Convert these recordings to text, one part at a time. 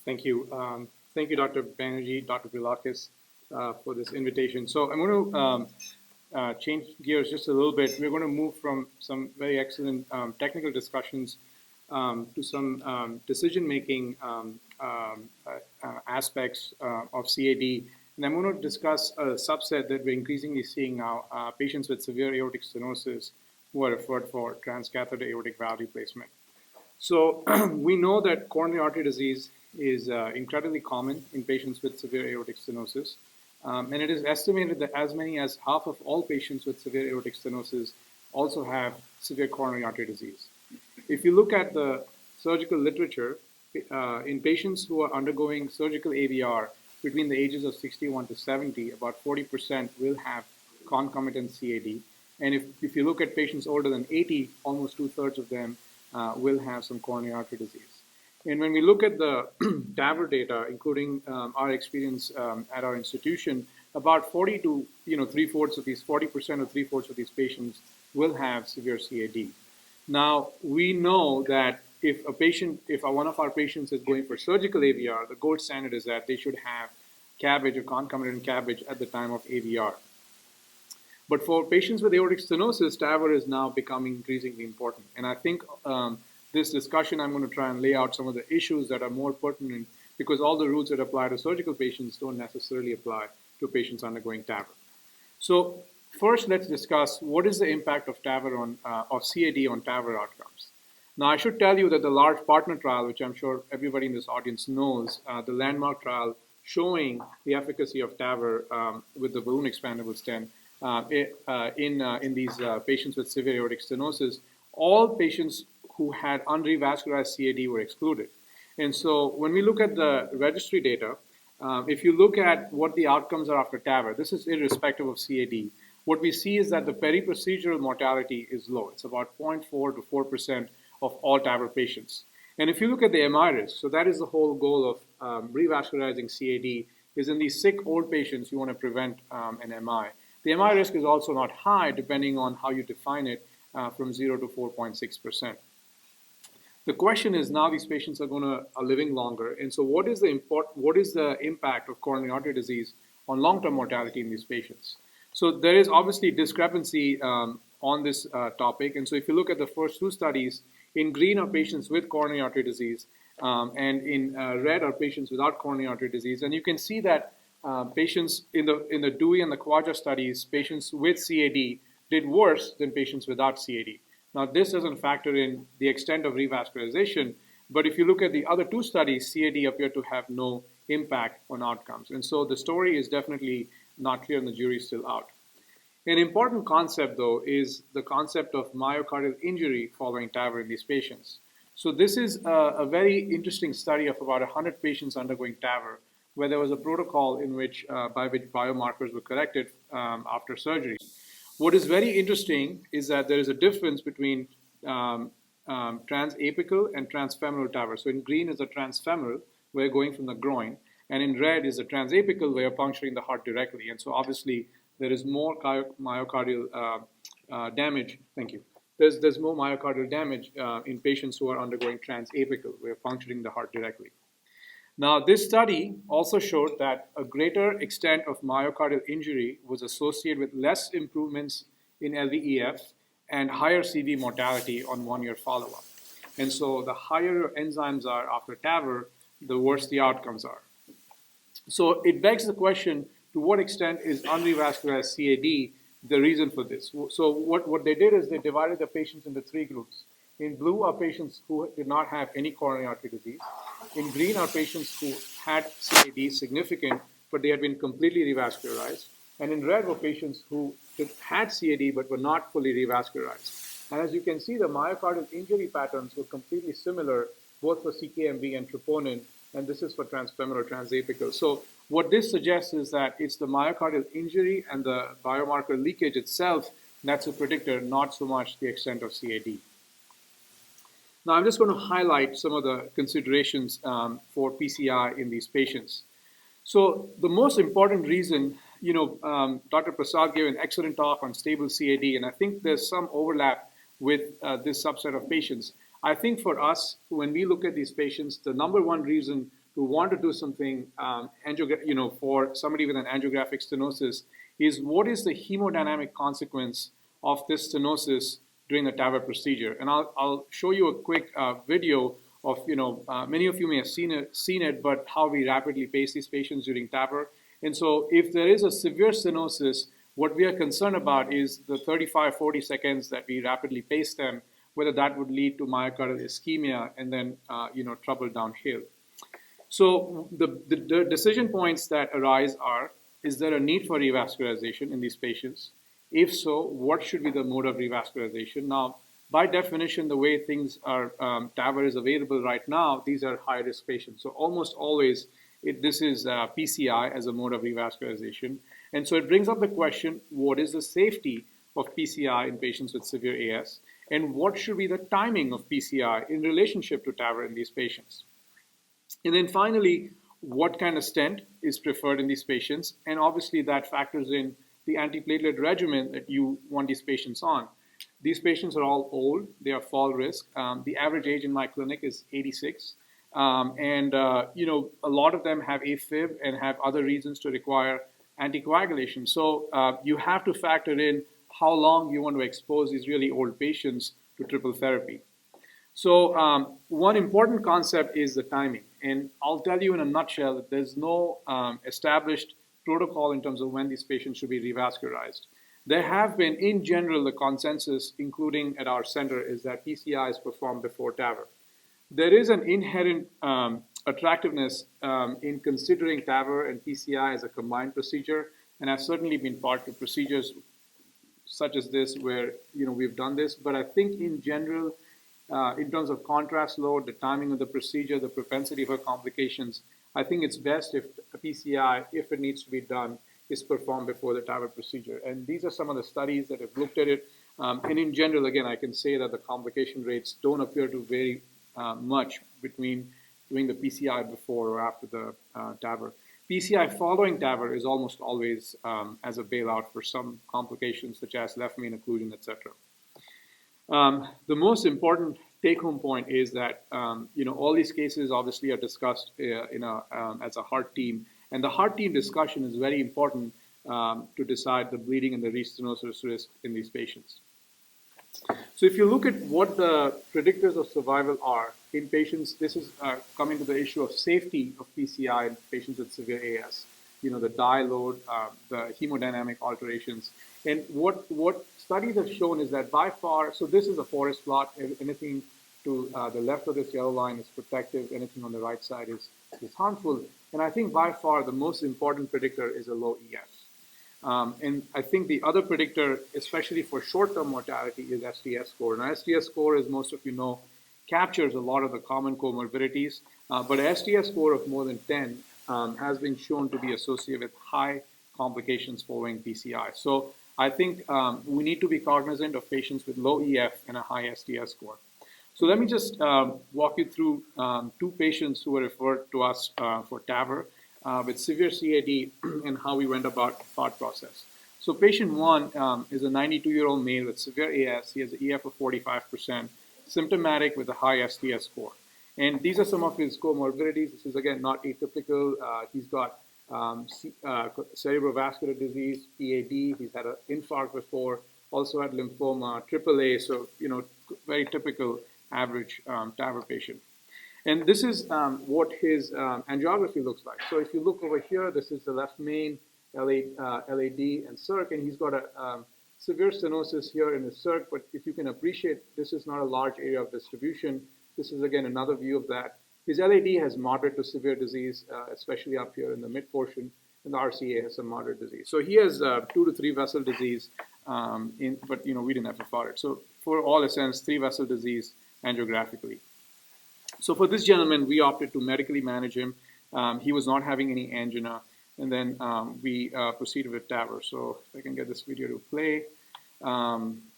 Thank you. Thank you, Dr. Banerjee, Dr. Bilakis, for this invitation. So I'm going to change gears just a little bit. We're going to move from some very excellent technical discussions to some decision-making aspects of CAD. And I'm going to discuss a subset that we're increasingly seeing now, patients with severe aortic stenosis who are referred for transcatheter aortic valve replacement. So we know that coronary artery disease is incredibly common in patients with severe aortic stenosis. And it is estimated that as many as half of all patients with severe aortic stenosis also have severe coronary artery disease. If you look at the surgical literature, in patients who are undergoing surgical AVR between the ages of 61 to 70, about 40% will have concomitant CAD. And if you look at patients older than 80, almost 2/3 of them will have some coronary artery disease. And when we look at the TAVR data, including our experience at our institution, about 40 to 3/4 of these, 40% or 3/4 of these patients will have severe CAD. Now, we know that if one of our patients is going for surgical AVR, the gold standard is that they should have CABG or concomitant CABG at the time of AVR. But for patients with aortic stenosis, TAVR is now becoming increasingly important. And I think this discussion, I'm going to try and lay out some of the issues that are more pertinent because all the rules that apply to surgical patients don't necessarily apply to patients undergoing TAVR. So first, let's discuss what is the impact of TAVR of CAD on TAVR outcomes. Now, I should tell you that the large partner trial, which I'm sure everybody in this audience knows, the landmark trial showing the efficacy of TAVR with the balloon expandable stent in these patients with severe aortic stenosis, all patients who had unrevascularized CAD were excluded. And so when we look at the registry data, if you look at what the outcomes are after TAVR, this is irrespective of CAD, what we see is that the peri-procedural mortality is low. It's about 0.4 to 4% of all TAVR patients. And if you look at the MI risk, so that is the whole goal of revascularizing CAD, is in these sick old patients, you want to prevent an MI. The MI risk is also not high, depending on how you define it, from 0 to 4.6%. The question is now these patients are living longer, and so what is the impact of coronary artery disease on long-term mortality in these patients? So there is obviously discrepancy on this topic, and so if you look at the first two studies, in green are patients with coronary artery disease, and in red are patients without coronary artery disease, and you can see that patients in the Dewey and the Quadra studies, patients with CAD did worse than patients without CAD. Now, this doesn't factor in the extent of revascularization, but if you look at the other two studies, CAD appeared to have no impact on outcomes. And so the story is definitely not clear and the jury is still out. An important concept, though, is the concept of myocardial injury following TAVR in these patients. So this is a very interesting study of about 100 patients undergoing TAVR, where there was a protocol by which biomarkers were corrected after surgery. What is very interesting is that there is a difference between transapical and transfemoral TAVR. So in green is a transfemoral, where you're going from the groin, and in red is a transapical, where you're puncturing the heart directly. And so obviously there is more myocardial damage. Thank you. There's more myocardial damage in patients who are undergoing transapical, where you're puncturing the heart directly. Now, this study also showed that a greater extent of myocardial injury was associated with less improvements in LVEF and higher CV mortality on one-year follow-up. And so the higher your enzymes are after TAVR, the worse the outcomes are. So it begs the question, to what extent is unrevascularized CAD the reason for this? So what they did is they divided the patients into three groups. In blue are patients who did not have any coronary artery disease. In green are patients who had CAD significant, but they had been completely revascularized. And in red were patients who had CAD but were not fully revascularized. And as you can see, the myocardial injury patterns were completely similar, both for CKMB and troponin, and this is for transfemoral transapical. So what this suggests is that it's the myocardial injury and the biomarker leakage itself that's a predictor, not so much the extent of CAD. Now, I'm just going to highlight some of the considerations for PCI in these patients. So the most important reason, Dr. Prasad gave an excellent talk on stable CAD, and I think there's some overlap with this subset of patients. I think for us, when we look at these patients, the number one reason to want to do something, for somebody with an angiographic stenosis, is what is the hemodynamic consequence of this stenosis during the TAVR procedure? And I'll show you a quick video of, many of you may have seen it, but how we rapidly pace these patients during TAVR. And so if there is a severe stenosis, what we are concerned about is the 35, 40 seconds that we rapidly pace them, whether that would lead to myocardial ischemia and then, trouble downhill. So the decision points that arise are, is there a need for revascularization in these patients? If so, what should be the mode of revascularization? Now, by definition, the way things are, TAVR is available right now, these are high-risk patients. So almost always, this is PCI as a mode of revascularization. And so it brings up the question, what is the safety of PCI in patients with severe AS? And what should be the timing of PCI in relationship to TAVR in these patients? And then finally, what kind of stent is preferred in these patients? And obviously that factors in the antiplatelet regimen that you want these patients on. These patients are all old. They are fall risk. The average age in my clinic is 86. A lot of them have AFib and have other reasons to require anticoagulation. So you have to factor in how long you want to expose these really old patients to triple therapy. So one important concept is the timing. And I'll tell you in a nutshell that there's no established protocol in terms of when these patients should be revascularized. There have been, in general, the consensus, including at our center, is that PCI is performed before TAVR. There is an inherent attractiveness in considering TAVR and PCI as a combined procedure, and I've certainly been part of procedures such as this where we've done this. But I think in general, in terms of contrast load, the timing of the procedure, the propensity for complications, I think it's best if a PCI, if it needs to be done, is performed before the TAVR procedure. And these are some of the studies that have looked at it. And in general, again, I can say that the complication rates don't appear to vary much between doing the PCI before or after the TAVR. PCI following TAVR is almost always as a bailout for some complications such as left main occlusion, etc. The most important take-home point is that all these cases obviously are discussed as a heart team, and the heart team discussion is very important to decide the bleeding and the restenosis risk in these patients. So if you look at what the predictors of survival are in patients, this is coming to the issue of safety of PCI in patients with severe AS. The dye load, the hemodynamic alterations. And what studies have shown is that by far, so this is a forest plot, anything to the left of this yellow line is protective, anything on the right side is harmful. And I think by far the most important predictor is a low EF. And I think the other predictor, especially for short-term mortality, is STS score. Now, STS score, as most of you know, captures a lot of the common comorbidities, but an STS score of more than 10 has been shown to be associated with high complications following PCI. So I think we need to be cognizant of patients with low EF and a high STS score. So let me just walk you through two patients who were referred to us for TAVR with severe CAD and how we went about the thought process. So patient one is a 92-year-old male with severe AS. He has an EF of 45%, symptomatic with a high STS score. And these are some of his comorbidities. This is, again, not atypical. He's got cerebrovascular disease, PAD. He's had an infarct before, also had lymphoma, AAA, so, very typical average TAVR patient. And this is what his angiography looks like. So if you look over here, this is the left main LAD and circ, and he's got a severe stenosis here in his circ, but if you can appreciate, this is not a large area of distribution. This is, again, another view of that. His LAD has moderate to severe disease, especially up here in the mid portion, and the RCA has some moderate disease. So he has 2 to 3 vessel disease, but we didn't FFR it. So for all intents, 3 vessel disease angiographically. So for this gentleman, we opted to medically manage him. He was not having any angina, and then we proceeded with TAVR. So if I can get this video to play.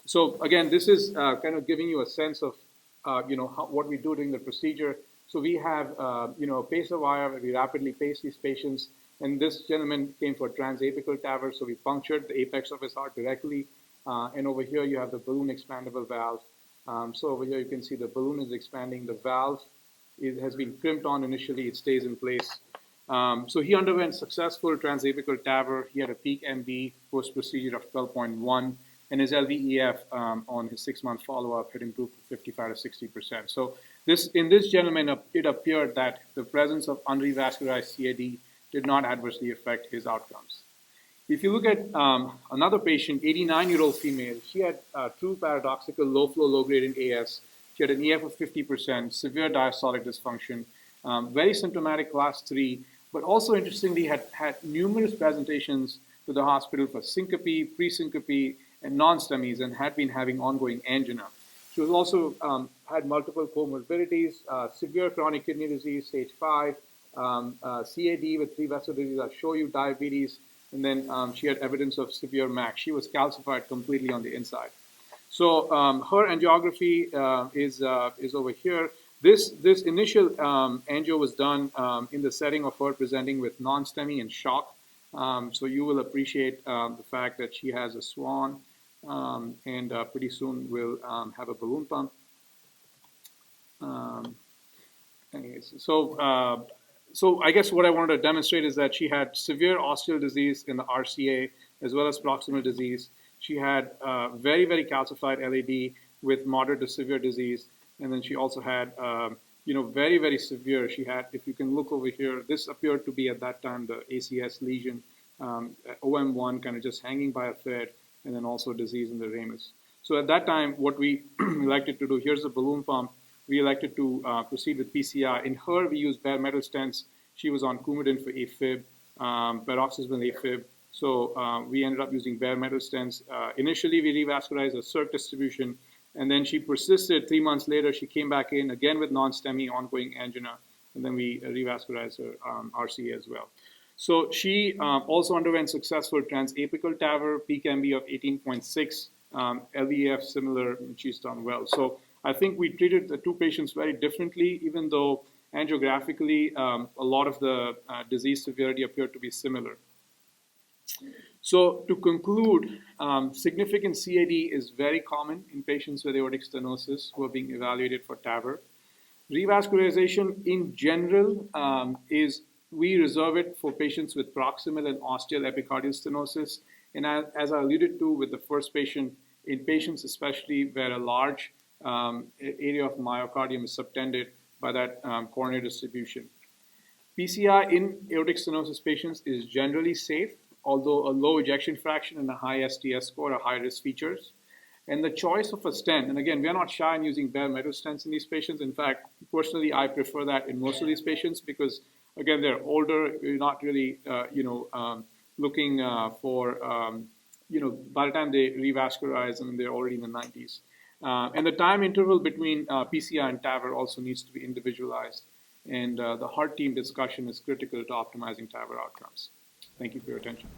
So again, this is kind of giving you a sense of what we do during the procedure. So we have a pacer wire where we rapidly pace these patients. And this gentleman came for transapical TAVR, so we punctured the apex of his heart directly. And over here you have the balloon expandable valve. So over here you can see the balloon is expanding. The valve it has been crimped on initially, it stays in place. So he underwent successful transapical TAVR. He had a peak MB post-procedure of 12.1, and his LVEF on his 6-month follow-up had improved to 55 to 60%. So in this gentleman, it appeared that the presence of unrevascularized CAD did not adversely affect his outcomes. If you look at another patient, 89-year-old female, she had true paradoxical low-flow, low-gradient AS. She had an EF of 50%, severe diastolic dysfunction, very symptomatic class 3, but also interestingly had numerous presentations to the hospital for syncope, pre-syncope, and non-STEMIs, and had been having ongoing angina. She was also had multiple comorbidities, severe chronic kidney disease, stage 5, CAD with 3 vessel disease. I'll show you diabetes, and then she had evidence of severe MAC. She was calcified completely on the inside. So her angiography is over here. This initial angio was done in the setting of her presenting with non-STEMI and shock. So you will appreciate the fact that she has a swan, and pretty soon will have a balloon pump. Anyways, so I guess what I wanted to demonstrate is that she had severe osteal disease in the RCA as well as proximal disease. She had very, very calcified LAD with moderate to severe disease. And then she also had, very, very severe. She had, if you can look over here, this appeared to be at that time the ACS lesion, OM1 kind of just hanging by a thread, and then also disease in the ramus. So at that time, what we elected to do, here's the balloon pump. We elected to proceed with PCI. In her, we used bare metal stents. She was on Coumadin for AFib, paroxysmal AFib. So we ended up using bare metal stents. Initially, we revascularized a circ distribution, and then she persisted. 3 months later, she came back in again with non-STEMI, ongoing angina, and then we revascularized her RCA as well. So she also underwent successful transapical TAVR, peak MB of 18.6, LVEF similar, and she's done well. So I think we treated the 2 patients very differently, even though angiographically a lot of the disease severity appeared to be similar. So to conclude, significant CAD is very common in patients with aortic stenosis who are being evaluated for TAVR. Revascularization in general we reserve it for patients with proximal and ostial epicardial stenosis. And as I alluded to with the first patient, in patients especially where a large area of myocardium is subtended by that coronary distribution. PCI in aortic stenosis patients is generally safe, although a low ejection fraction and a high STS score are high-risk features. And the choice of a stent, and again, we are not shy in using bare metal stents in these patients. In fact, personally, I prefer that in most of these patients because, again, they're older. You're not really, looking for, by the time they revascularize, and they're already in the 90s. And the time interval between PCI and TAVR also needs to be individualized. And the heart team discussion is critical to optimizing TAVR outcomes. Thank you for your attention.